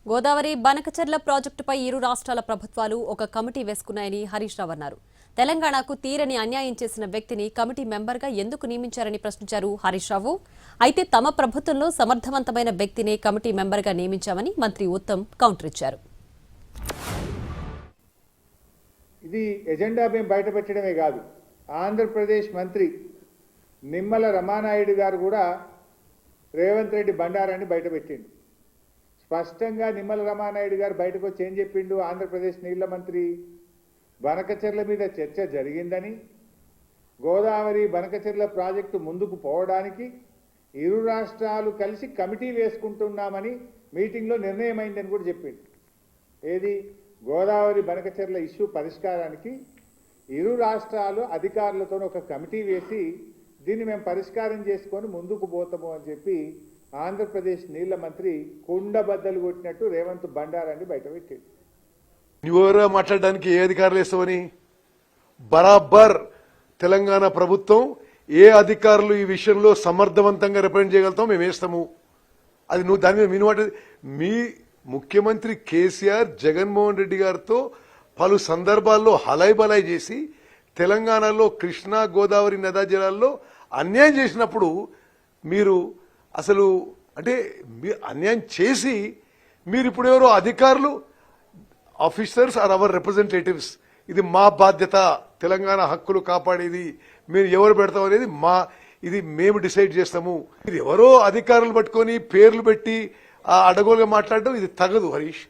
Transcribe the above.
గోదావరి బనకచెర్ల ప్రాజెక్టుపై ఇరు రాష్ట్రాల ప్రభుత్వాలు ఒక కమిటీ వేసుకున్నాయని హరీష్ రావు అన్నారు. తెలంగాణకు తీరని అన్యాయం చేసిన వ్యక్తిని కమిటీ మెంబర్గా ఎందుకు నియమించారని ప్రశ్నించారు హరీష్ రావు. అయితే తమ ప్రభుత్వంలో సమర్థవంతమైన వ్యక్తినే కమిటీ మెంబర్గా నియమించామని మంత్రి ఉత్తమ్ కౌంటర్ ఇచ్చారు. ఇది ఎజెండా మేము బయటపెట్టడమే కాదు, ఆంధ్రప్రదేశ్ మంత్రి నిమ్మల రమానాయుడు గారు కూడా రేవంత్ రెడ్డి బండారాన్ని బయటపెట్టిండు. స్పష్టంగా నిమ్మల రమానాయుడు గారు బయటకు వచ్చి ఏం చెప్పిండు, ఆంధ్రప్రదేశ్ నీళ్ల మంత్రి బనకచెర్ల మీద చర్చ జరిగిందని, గోదావరి బనకచెర్ల ప్రాజెక్టు ముందుకు పోవడానికి ఇరు రాష్ట్రాలు కలిసి కమిటీ వేసుకుంటున్నామని మీటింగ్లో నిర్ణయమైందని కూడా చెప్పిండు. ఏది, గోదావరి బనకచెర్ల ఇష్యూ పరిష్కారానికి ఇరు రాష్ట్రాలు అధికారులతో ఒక కమిటీ వేసి దీన్ని మేము పరిష్కారం చేసుకొని ముందుకు పోతాము అని చెప్పి ఆంధ్రప్రదేశ్ నీళ్ల మంత్రి కుండబద్దలు కొట్టినట్టు రేవంత్ బండారాన్ని బయటపెట్టాడు. నువ్వెవరో మాట్లాడడానికి ఏ అధికారులు వేస్తావని బరాబర్ తెలంగాణ ప్రభుత్వం ఏ అధికారులు ఈ విషయంలో సమర్థవంతంగా రిప్రజెంట్ చేయగలుగుతాం మేము వేస్తాము. అది నువ్వు దాని మీద మీను మీ ముఖ్యమంత్రి కేసీఆర్ జగన్మోహన్ రెడ్డి గారితో పలు సందర్భాల్లో హలాయి బలాయి చేసి తెలంగాణలో కృష్ణా గోదావరి నదా జలాల్లో అన్యాయం చేసినప్పుడు మీరు అసలు అంటే అన్యాయం చేసి మీరు ఇప్పుడు ఎవరో అధికారులు ఆఫీసర్స్ ఆర్ అవర్ రిప్రజెంటేటివ్స్, ఇది మా బాధ్యత, తెలంగాణ హక్కులు కాపాడేది మీరు ఎవరు పెడతాం అనేది ఇది మేము డిసైడ్ చేస్తాము. ఇది ఎవరో అధికారులు పట్టుకొని పేర్లు పెట్టి అడగోలుగా మాట్లాడడం ఇది తగదు హరీష్.